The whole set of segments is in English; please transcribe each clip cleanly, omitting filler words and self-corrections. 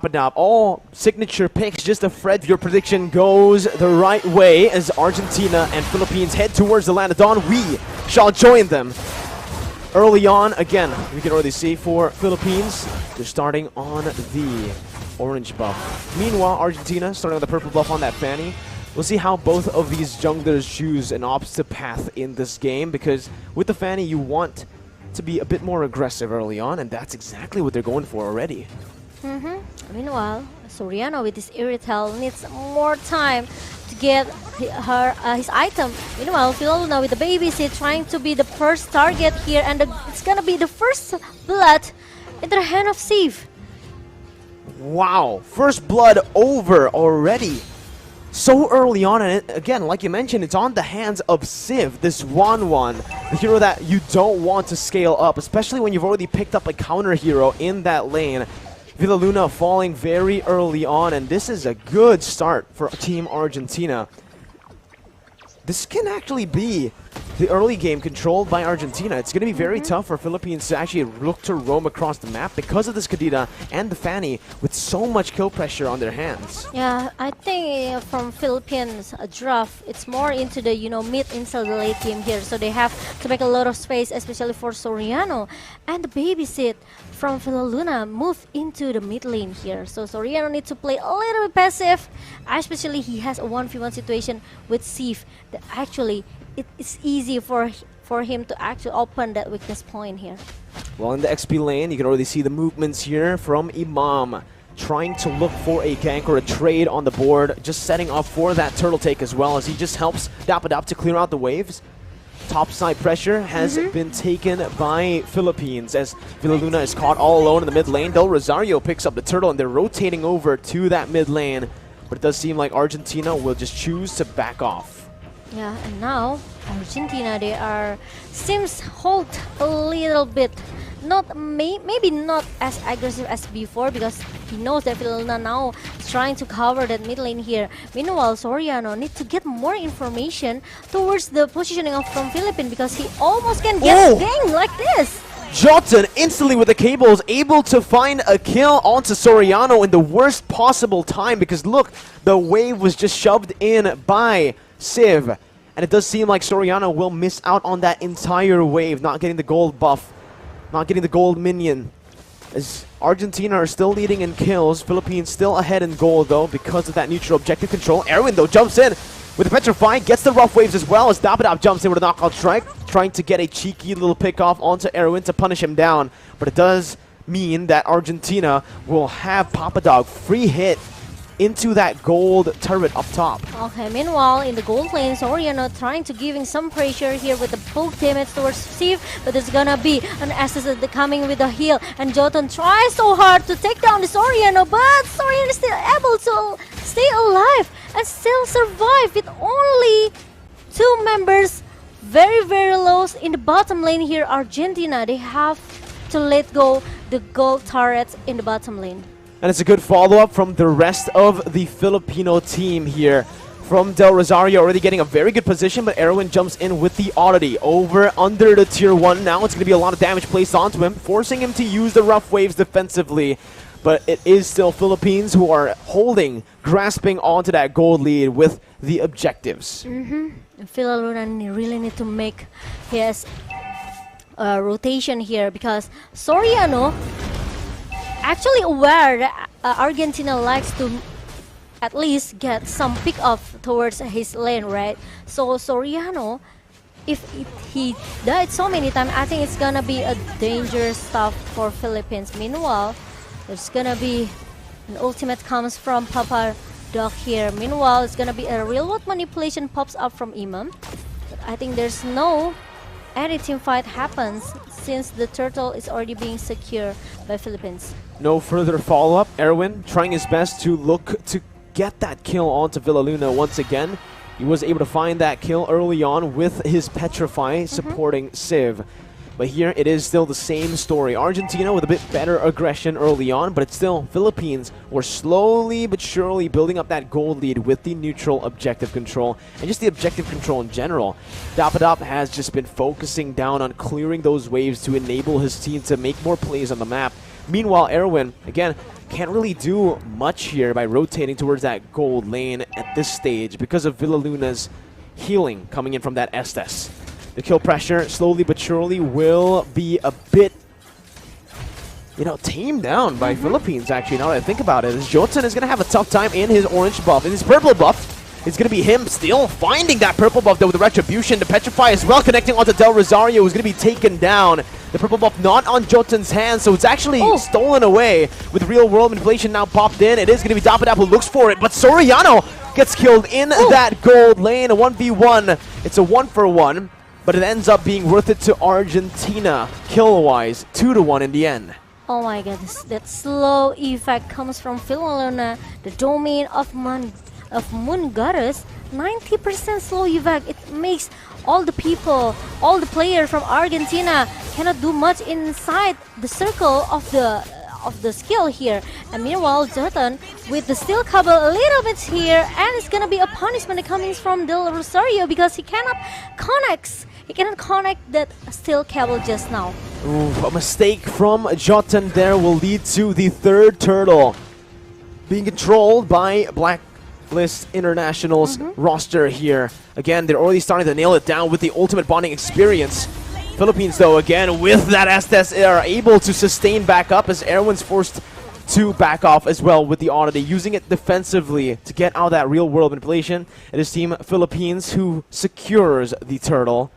Padap, all signature picks, just a Fred, your prediction goes the right way as Argentina and Philippines head towards the land of dawn. We shall join them. Early on, again, we can already see for Philippines, they're starting on the orange buff. Meanwhile, Argentina starting on the purple buff on that Fanny. We'll see how both of these junglers choose an opposite path in this game, because with the Fanny, you want to be a bit more aggressive early on, and that's exactly what they're going for already. Meanwhile, Soriano with his Irrital needs more time to get his item. Meanwhile, Philoluna with the baby seat trying to be the first target here, and it's gonna be the first blood in the hand of Sif. Wow, first blood over already. So early on, and again, like you mentioned, it's on the hands of Civ, this 1-1, the hero that you don't want to scale up, especially when you've already picked up a counter hero in that lane. Villaluna falling very early on, and this is a good start for Team Argentina. This can actually be the early game controlled by Argentina. It's going to be very tough for Philippines to actually look to roam across the map because of this Kadira and the Fanny with so much kill pressure on their hands. Yeah, I think from Philippines draft, it's more into the mid inside the late game here, so they have to make a lot of space, especially for Soriano. And the babysit from Philoluna moved into the mid lane here, so Soriano needs to play a little bit passive, especially he has a 1v1 situation with Sif that actually it's easy for him to actually open that weakness point here. Well, in the XP lane, you can already see the movements here from Imam, trying to look for a gank or a trade on the board, just setting up for that turtle take as well, as he just helps Dapadap to clear out the waves. Topside pressure has been taken by Philippines as Villaluna is caught all alone in the mid lane. Del Rosario picks up the turtle and they're rotating over to that mid lane, but it does seem like Argentina will just choose to back off. Yeah, and now Argentina, they seems hold a little bit, maybe not as aggressive as before, because he knows that Villaluna now is trying to cover that mid lane here. Meanwhile, Soriano needs to get more information towards the positioning from Philippines, because he almost can get dinged like this. Jotun instantly with the cables able to find a kill onto Soriano in the worst possible time, because look, the wave was just shoved in by Civ, and it does seem like Soriano will miss out on that entire wave, not getting the gold buff, not getting the gold minion. As Argentina are still leading in kills, Philippines still ahead in gold though because of that neutral objective control. Erwin though jumps in with the Petrify, gets the rough waves as well as Dapadap jumps in with a knockout strike, trying to get a cheeky little pick off onto Erwin to punish him down. But it does mean that Argentina will have Papadog free hit into that gold turret up top. Okay, meanwhile, in the gold lane, Soriano trying to giving some pressure here with the poke damage towards Steve, but there's gonna be an assassin coming with a heal, and Jotun tries so hard to take down the Soriano, but Soriano is still able to stay alive and still survive with only 2 members very, very low in the bottom lane here. Argentina, they have to let go the gold turrets in the bottom lane. And it's a good follow-up from the rest of the Filipino team here. From Del Rosario already getting a very good position, but Erwin jumps in with the oddity over under the tier 1. Now it's going to be a lot of damage placed onto him, forcing him to use the rough waves defensively. But it is still Philippines who are grasping onto that gold lead with the objectives. Villaluna really need to make his rotation here, because Soriano actually aware that Argentina likes to at least get some pick off towards his lane, right? So Soriano, if he died so many times, I think it's gonna be a dangerous stuff for Philippines. Meanwhile, there's gonna be an ultimate comes from Papa Doc here. Meanwhile, it's gonna be a real world manipulation pops up from Imam. But I think there's no any team fight happens since the turtle is already being secured by Philippines. No further follow-up. Erwin trying his best to look to get that kill onto Villaluna once again. He was able to find that kill early on with his Petrify supporting Civ. But here it is still the same story. Argentina with a bit better aggression early on, but it's still Philippines were slowly but surely building up that gold lead with the neutral objective control and just the objective control in general. Dapadap has just been focusing down on clearing those waves to enable his team to make more plays on the map. Meanwhile, Erwin, again, can't really do much here by rotating towards that gold lane at this stage because of Villaluna's healing coming in from that Estes. The kill pressure, slowly but surely, will be a bit, you know, tamed down by Philippines, actually, now that I think about it. As Jotun is going to have a tough time in his orange buff. In his purple buff, it's going to be him still finding that purple buff, though, with the Retribution. The Petrify as well, connecting onto Del Rosario, who's going to be taken down. The purple buff not on Jotun's hands, so it's actually stolen away with real-world manipulation now popped in. It is going to be Dapadap who looks for it, but Soriano gets killed in that gold lane. A 1v1. It's a 1-for-1, but it ends up being worth it to Argentina, kill-wise, 2-1 in the end. Oh my goodness, that slow effect comes from Villaluna, the domain of Moon Goddess. 90% slow effect. It makes all the people, all the players from Argentina cannot do much inside the circle of the skill here. And meanwhile, Jotun with the steel cable a little bit here, and it's gonna be a punishment coming from Del Rosario because he cannot connect. He cannot connect that steel cable just now. Ooh, a mistake from Jotun there will lead to the third turtle being controlled by Blacklist International's roster here. Again, they're already starting to nail it down with the ultimate bonding experience. Philippines, though, again, with that Estes, are able to sustain back up as Erwin's forced to back off as well with the Oddity, using it defensively to get out that real-world manipulation. It is Team Philippines who secures the turtle.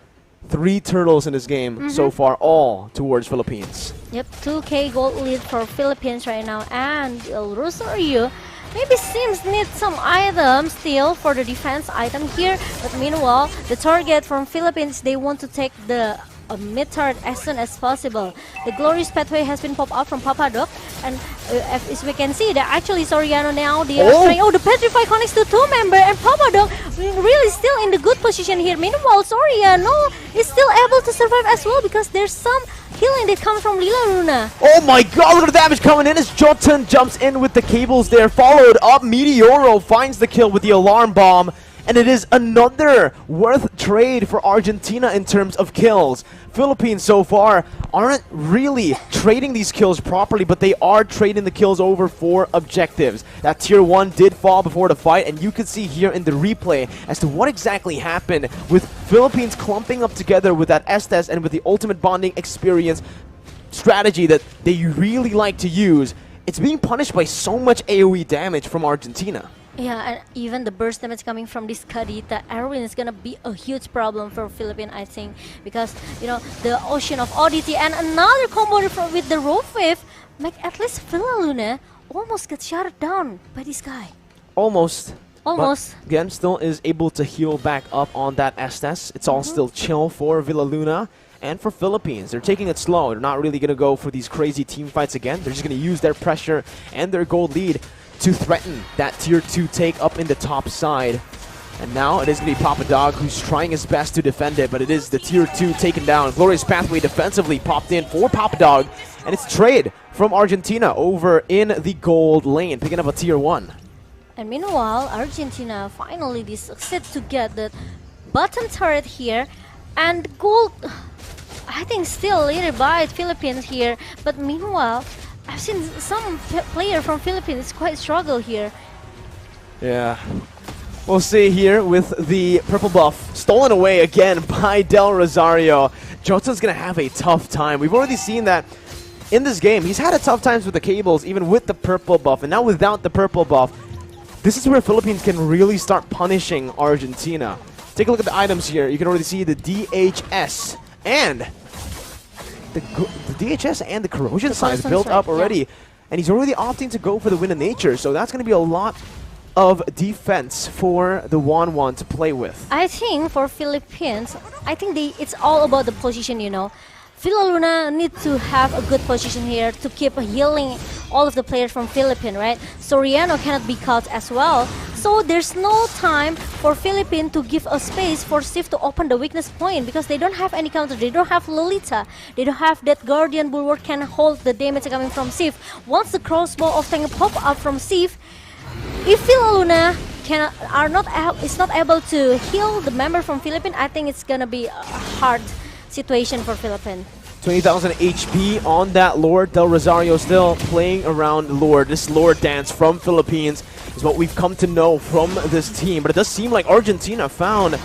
3 turtles in this game so far, all towards Philippines. Yep, 2k gold lead for Philippines right now, and Rosario maybe seems need some items still for the defense item here, but meanwhile, the target from Philippines, they want to take the mid turret as soon as possible. The glorious pathway has been popped up from Papadoc, and as we can see, that actually Soriano now, they are trying, the Petrify connects to 2 member, and Papadoc really still in the good position here. Meanwhile, Soriano is still able to survive as well because there's some healing that comes from Lilaruna. Oh my god, look at the damage coming in as Jotun jumps in with the cables there, followed up. Meteoro finds the kill with the alarm bomb, and it is another worth trade for Argentina in terms of kills. Philippines so far aren't really trading these kills properly, but they are trading the kills over for objectives. That tier 1 did fall before the fight, and you can see here in the replay as to what exactly happened with Philippines clumping up together with that Estes and with the ultimate bonding experience strategy that they really like to use. It's being punished by so much AoE damage from Argentina. Yeah, and even the burst damage coming from this Kadita Erwin is gonna be a huge problem for Philippines, I think, because you know the Ocean of Oddity and another combo with the Rope Wave make at least Villaluna almost get shut down by this guy. Almost. Almost. But again, still is able to heal back up on that Estes. It's all still chill for Villaluna. And for Philippines, they're taking it slow. They're not really going to go for these crazy team fights again. They're just going to use their pressure and their gold lead to threaten that tier 2 take up in the top side. And now it is going to be Papa Dog who's trying his best to defend it, but it is the tier 2 taken down. Glorious Pathway defensively popped in for Papa Dog, and it's trade from Argentina over in the gold lane, picking up a tier 1. And meanwhile, Argentina finally they succeed to get the bottom turret here, and gold, I think, still leaded by Philippines here. But meanwhile, I've seen some player from Philippines quite struggle here. Yeah. We'll see here with the purple buff stolen away again by Del Rosario. Jotun's going to have a tough time. We've already seen that in this game. He's had a tough times with the cables, even with the purple buff. And now without the purple buff, this is where Philippines can really start punishing Argentina. Take a look at the items here. You can already see the DHS and the DHS and the corrosion signs built up already. Yeah. And he's already opting to go for the Wind of Nature. So that's going to be a lot of defense for the Wanwan to play with. I think for Philippines, I think it's all about the position, you know. Villaluna need to have a good position here to keep healing all of the players from Philippines, right? Soriano cannot be caught as well. So there's no time for Philippines to give a space for Sif to open the weakness point because they don't have any counter. They don't have Lolita. They don't have that Guardian Bulwark can hold the damage coming from Sif. Once the crossbow of Tank pop up from Sif, if Villaluna is not able to heal the member from Philippines, I think it's gonna be a hard situation for Philippines. 20,000 HP on that Lord. Del Rosario still playing around Lord. This Lord dance from Philippines is what we've come to know from this team. But it does seem like Argentina found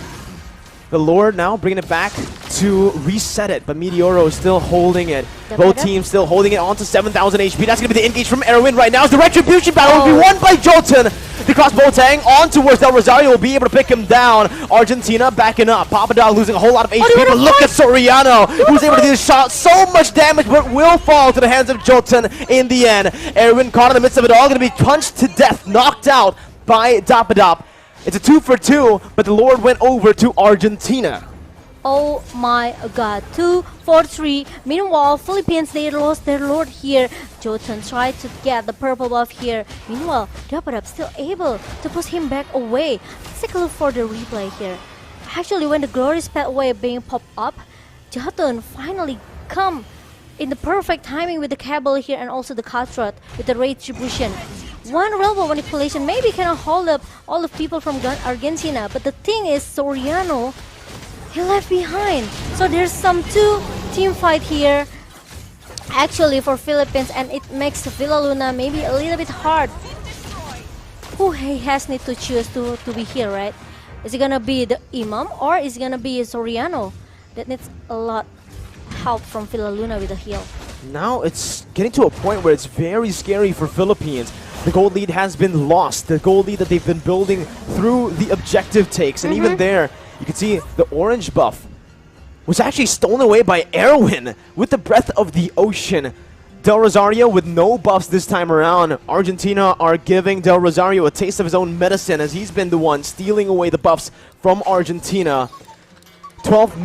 the Lord now, bringing it back to reset it. But Meteoro is still holding it. Both teams still holding it on to 7,000 HP. That's going to be the engage from Erwin right now. As the Retribution battle will be won by Jotun. The crossbow tang on towards Del Rosario will be able to pick him down. Argentina backing up. Papadog losing a whole lot of HP. But look at Soriano, who's able to do the shot. So much damage, but will fall to the hands of Jotun in the end. Erwin caught in the midst of it all. Going to be punched to death, knocked out by Dapadop. It's a 2 for 2, but the Lord went over to Argentina. Oh my god, 2 for 3. Meanwhile, Philippines, they lost their Lord here. Jotun tried to get the purple buff here. Meanwhile, Dapadab still able to push him back away. Let's take a look for the replay here. Actually, when the Glorious Pathway being popped up, Jotun finally come in the perfect timing with the cable here and also the Cutthroat with the Retribution. One railroad manipulation maybe cannot hold up all of people from Argentina, but the thing is, Soriano, he left behind. So there's some two team fight here actually for Philippines, and it makes Villa Luna maybe a little bit hard. Who he has need to choose to be here, right? Is it gonna be the Imam or is it gonna be Soriano? That needs a lot help from Villa Luna with the heal. Now it's getting to a point where it's very scary for Philippines. The gold lead has been lost. The gold lead that they've been building through the objective takes. And even there, you can see the orange buff was actually stolen away by Erwin with the Breath of the Ocean. Del Rosario with no buffs this time around. Argentina are giving Del Rosario a taste of his own medicine as he's been the one stealing away the buffs from Argentina. 12th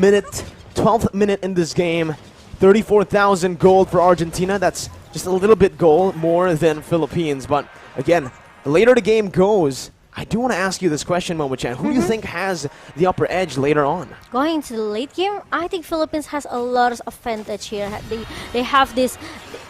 minute in this game. 34,000 gold for Argentina. That's just a little bit gold more than Philippines. But again, the later the game goes, I do want to ask you this question, Momo-chan. Who do you think has the upper edge later on? Going to the late game, I think Philippines has a lot of advantage here. They have this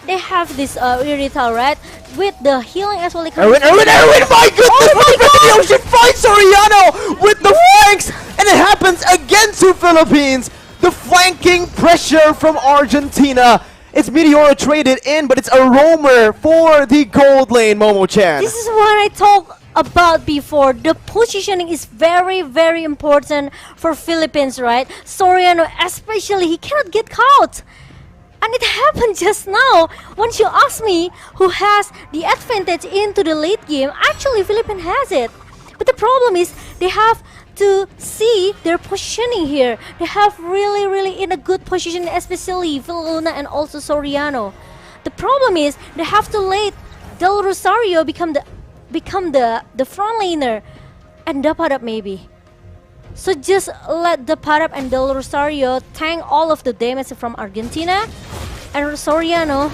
Irrital, right? With the healing as well. Erwin, my goodness! Oh my God! The Ocean finds Soriano with the flanks, and it happens again to Philippines. The flanking pressure from Argentina. It's Meteoro traded in, but it's a roamer for the gold lane, Momo-chan. This is what I talked about before. The positioning is very, very important for Philippines, right? Soriano especially, he cannot get caught. And it happened just now. Once you ask me who has the advantage into the late game, actually Philippines has it. But the problem is they have to see their positioning here. They have really in a good position, especially Villa Luna and also Soriano. The problem is they have to let Del Rosario become the front laner and Dapadab maybe. So just let Dapadab and Del Rosario tank all of the damage from Argentina, and Soriano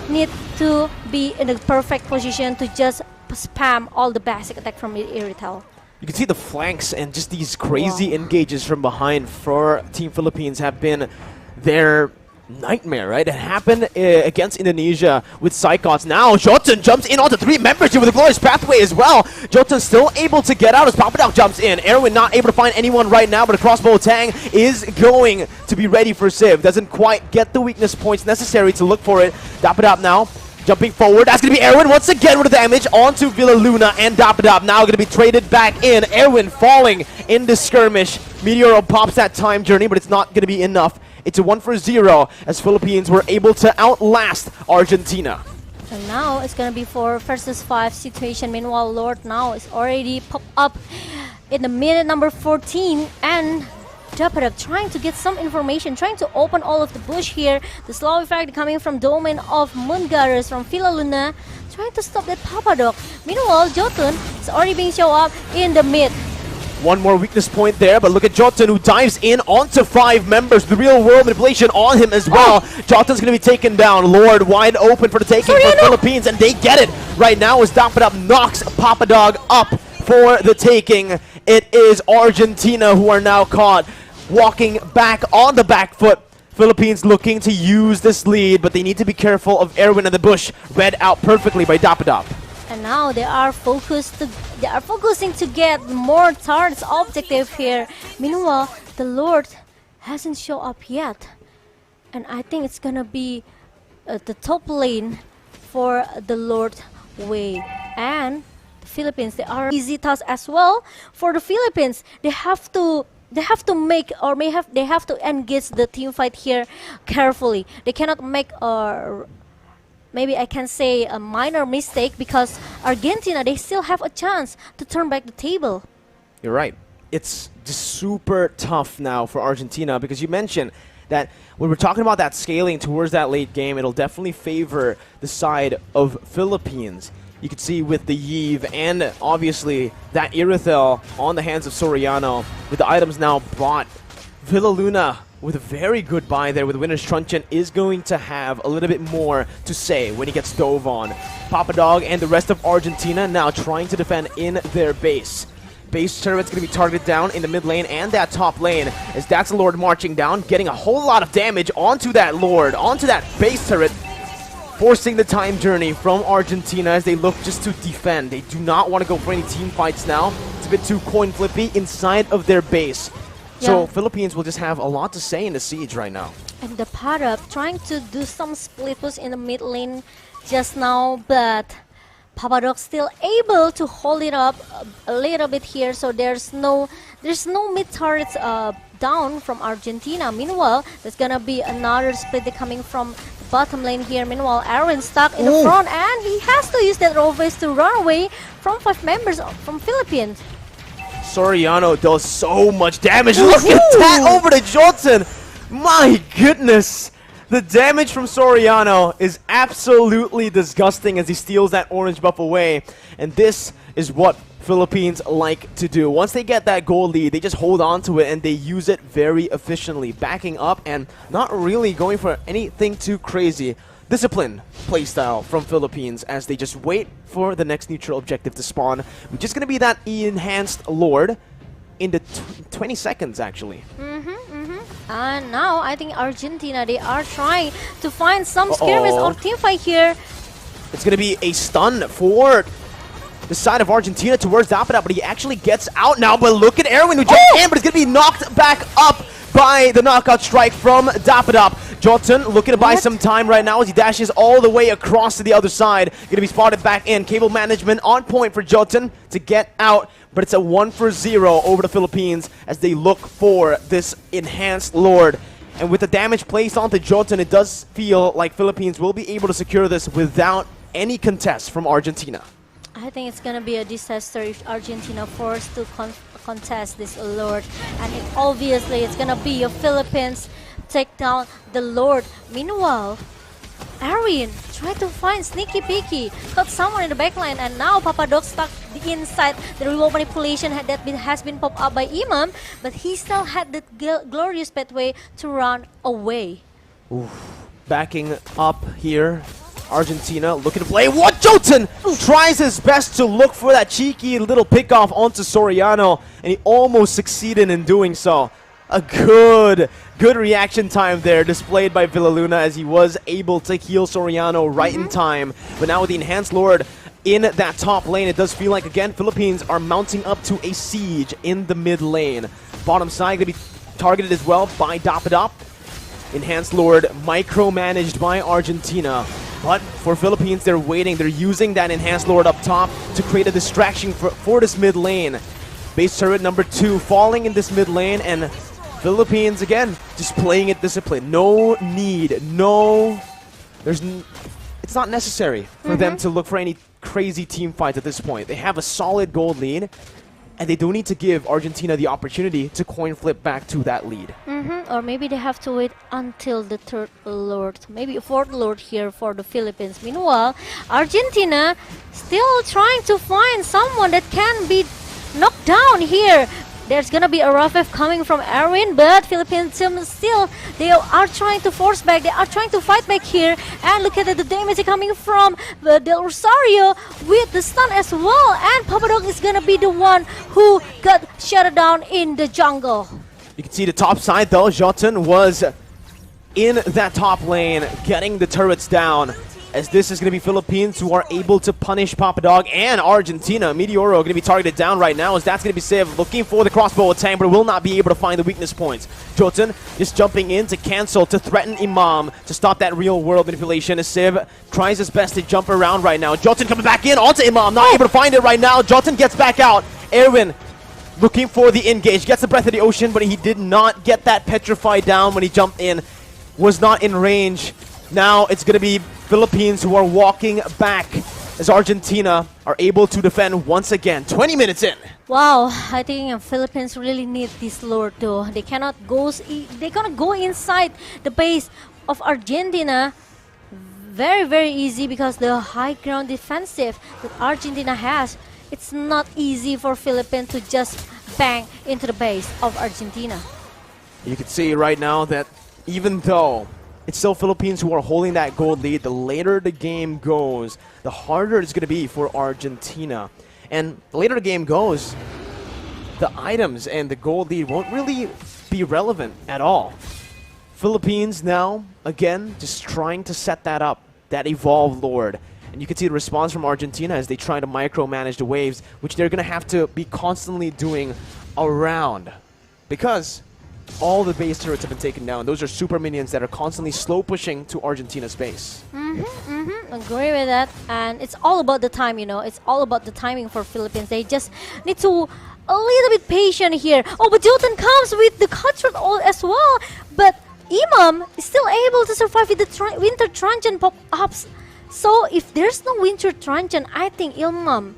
need to be in the perfect position to just spam all the basic attack from Irrital. You can see the flanks and just these crazy engages from behind for Team Philippines have been their nightmare, right? It happened against Indonesia with Psychots. Now Jotun jumps in onto 3 members here with a Glorious Pathway as well. Jotun still able to get out as Papadog jumps in. Erwin not able to find anyone right now, but a crossbow tang is going to be ready for Civ. Doesn't quite get the weakness points necessary to look for it. Dapadop now jumping forward. That's going to be Erwin once again with the damage onto Villa Luna, and Dapadop now going to be traded back in. Erwin falling in the skirmish. Meteoro pops that time journey, but it's not going to be enough. It's a 1 for 0 as Philippines were able to outlast Argentina. And now it's going to be 4 versus 5 situation. Meanwhile, Lord now is already popped up in the minute number 14, and Dapadab trying to get some information, trying to open all of the bush here. The slow effect coming from domain of Moongaras from Villa Luna, trying to stop that Papadok. Meanwhile, Jotun is already being shown up in the mid. One more weakness point there, but look at Jotun who dives in onto 5 members. The real world manipulation on him as well. Jotun's going to be taken down. Lord wide open for the taking for Philippines, and they get it right now as Dapadab knocks Papadog up for the taking. It is Argentina who are now caught walking back on the back foot. Philippines looking to use this lead, but they need to be careful of Erwin and the bush. Read out perfectly by Dapadab. And now they are focusing to get more targets objective here. Meanwhile, the Lord hasn't shown up yet. And I think it's gonna be the top lane for the Lord Wei. And the Philippines, they are easy task as well. For the Philippines, they have to make, or they have to engage the team fight here carefully. They cannot make maybe I can say a minor mistake, because Argentina, they still have a chance to turn back the table. You're right. It's just super tough now for Argentina, because you mentioned that when we're talking about that scaling towards that late game, it'll definitely favor the side of Philippines. You can see with the Yves and obviously that Irithel on the hands of Soriano, with the items now bought. Villaluna with a very good buy there with Winner's Truncheon is going to have a little bit more to say when he gets dove on. Papa Dog and the rest of Argentina now trying to defend in their base. Base turret's going to be targeted down in the mid lane and that top lane, as that's the Lord marching down, getting a whole lot of damage onto that Lord, onto that base turret, forcing the time journey from Argentina as they look just to defend. They do not want to go for any team fights now. It's a bit too coin flippy inside of their base. So Philippines will just have a lot to say in the siege right now. And the Padap trying to do some split push in the mid lane just now, but Papadok still able to hold it up a little bit here, so there's no mid turrets down from Argentina. Meanwhile, there's gonna be another split coming from the bottom lane here. Meanwhile, Aaron stuck in the front, and he has to use that Roves to run away from 5 members from Philippines. Soriano does so much damage. Look at that over to Jolton. My goodness. The damage from Soriano is absolutely disgusting as he steals that orange buff away. And this is what Philippines like to do. Once they get that goal lead, they just hold on to it and they use it very efficiently, backing up and not really going for anything too crazy. Disciplined playstyle from Philippines as they just wait for the next neutral objective to spawn, which is going to be that enhanced Lord in the 20 seconds actually. And now I think Argentina, they are trying to find some skirmish or team fight here. It's going to be a stun for the side of Argentina towards Dapada, but he actually gets out now. But look at Erwin who jumped in, but he's going to be knocked back up by the knockout strike from Dapada. Jotun looking to buy some time right now as he dashes all the way across to the other side. Going to be spotted back in. Cable management on point for Jotun to get out. But it's a 1-for-0 over the Philippines as they look for this enhanced Lord. And with the damage placed onto Jotun, it does feel like Philippines will be able to secure this without any contest from Argentina. I think it's gonna be a disaster if Argentina forced to contest this Lord. And obviously it's gonna be a Philippines take down the Lord. Meanwhile, Aryan tried to find Sneaky Peeky, caught someone in the backline, and now Papadok stuck inside the remote manipulation has been popped up by Imam, but he still had the glorious pathway to run away. Oof. Backing up here, Argentina looking to play. What? Jotun tries his best to look for that cheeky little pickoff onto Soriano, and he almost succeeded in doing so. A good reaction time there displayed by Villaluna as he was able to heal Soriano right in time. But now with the enhanced Lord in that top lane, it does feel like, again, Philippines are mounting up to a siege in the mid lane. Bottom side going to be targeted as well by Dapadop. Enhanced Lord micromanaged by Argentina. But for Philippines, they're waiting. They're using that enhanced Lord up top to create a distraction for this mid lane. Base turret number 2 falling in this mid lane, and Philippines, again, just playing it disciplined. No need, it's not necessary for them to look for any crazy team fights at this point. They have a solid gold lead, and they don't need to give Argentina the opportunity to coin flip back to that lead. Or maybe they have to wait until the 3rd Lord, maybe a 4th Lord here for the Philippines. Meanwhile, Argentina still trying to find someone that can be knocked down here. There's gonna be a rough F coming from Erwin, but Philippines still, they are trying to force back, they are trying to fight back here. And look at the damage coming from Del Rosario with the stun as well. And Papadok is gonna be the one who got shut down in the jungle. You can see the top side though, Jotun was in that top lane, getting the turrets down. as this is going to be Philippines who are able to punish Papa Dog and Argentina. Meteoro going to be targeted down right now, as that's going to be Civ looking for the crossbow attack, but will not be able to find the weakness points. Jotun just jumping in to cancel, to threaten Imam, to stop that real world manipulation, as Civ tries his best to jump around right now. Jotun coming back in onto Imam, not able to find it right now. Jotun gets back out. Erwin looking for the engage, gets the Breath of the Ocean, but he did not get that petrified down when he jumped in. Was not in range. Now it's going to be Philippines who are walking back as Argentina are able to defend once again. 20 minutes in. Wow, I think Philippines really need this lure though. They cannot go inside the base of Argentina very easy, because the high ground defensive that Argentina has, it's not easy for Philippines to just bang into the base of Argentina. You can see right now that even though it's still Philippines who are holding that gold lead, the later the game goes, the harder it's going to be for Argentina. And the later the game goes, the items and the gold lead won't really be relevant at all. Philippines now, again, just trying to set that up, that evolved Lord. And you can see the response from Argentina as they try to micromanage the waves, which they're going to have to be constantly doing around. Because all the base turrets have been taken down. Those are super minions that are constantly slow pushing to Argentina's base. Agree with that. And it's all about the time, you know. It's all about the timing for Philippines. They just need to a little bit patient here. Oh, but Jotun comes with the cutthroat all as well. But Imam is still able to survive with the Winter Truncheon pop-ups. So if there's no Winter Truncheon, I think Imam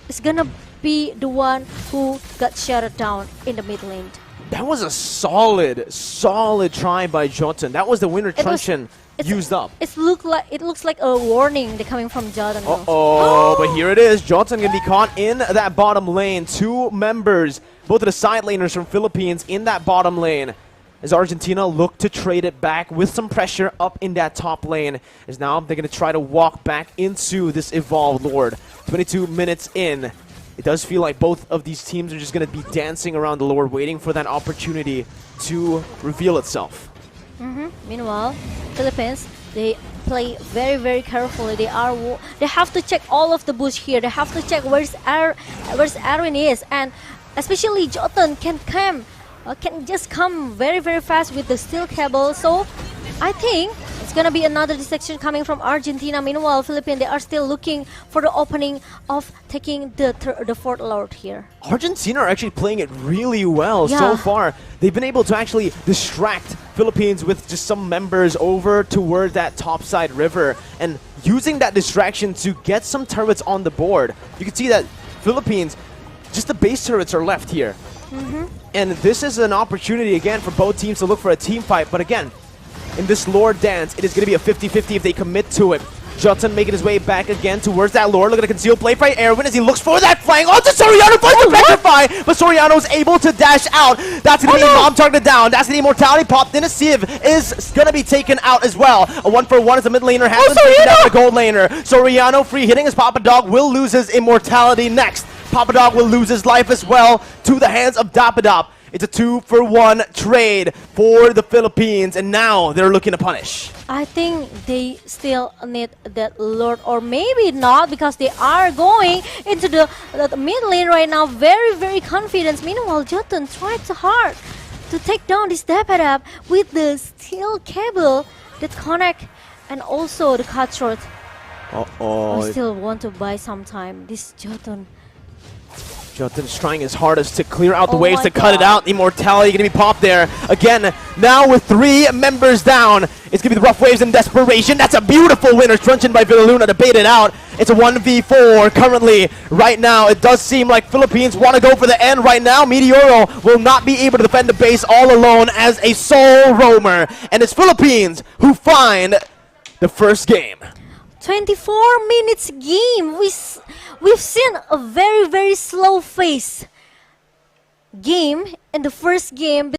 is gonna be the one who got shut down in the mid lane. That was a solid try by Jotun. That was the Winter Truncheon used up. It looks like a warning coming from Jotun. But here it is. Jotun gonna be caught in that bottom lane. Two members, both of the side laners from Philippines in that bottom lane. As Argentina look to trade it back with some pressure up in that top lane. As now they're gonna try to walk back into this evolved Lord. 22 minutes in. It does feel like both of these teams are just going to be dancing around the Lord, waiting for that opportunity to reveal itself. Meanwhile, Philippines, they play very carefully. They have to check all of the bush here. They have to check where's Erwin is, and especially Jotun can just come very fast with the steel cable. So I think it's gonna be another distraction coming from Argentina. Meanwhile, Philippines, they are still looking for the opening of taking the fourth Lord here. Argentina are actually playing it really well so far. They've been able to actually distract Philippines with just some members over toward that topside river and using that distraction to get some turrets on the board. You can see that Philippines, just the base turrets are left here. And this is an opportunity again for both teams to look for a team fight, but again, in this Lord dance, it is going to be a 50-50 if they commit to it. Jotun making his way back again towards that Lord. Look at the concealed play by Erwin as he looks for that flank. Oh, to Soriano, finds the petrify, but Soriano is able to dash out. That's going to be Imam targeted down. That's the immortality popped in. A Civ is going to be taken out as well. A 1-for-1 as the mid laner has been taken out the gold laner. Soriano free hitting as Papa Dog will lose his immortality next. Papa Dog will lose his life as well to the hands of Dapadop. It's a 2-for-1 trade for the Philippines, and now they're looking to punish. I think they still need that Lord, or maybe not, because they are going into the mid lane right now, very confident. Meanwhile, Jotun tried so hard to take down this Dapadab with the steel cable that connect and also the cutthroat. I still want to buy some time. This Jotun. Jotun's trying his hardest to clear out the waves to cut it out. Immortality going to be popped there. Again, now with 3 members down, it's going to be the Rough Waves in desperation. That's a beautiful Winter Truncheon by Villaluna to bait it out. It's a 1v4 currently. Right now, it does seem like Philippines want to go for the end right now. Meteoro will not be able to defend the base all alone as a sole roamer. And it's Philippines who find the first game. 24 minutes game. We've seen a very slow pace game in the first game.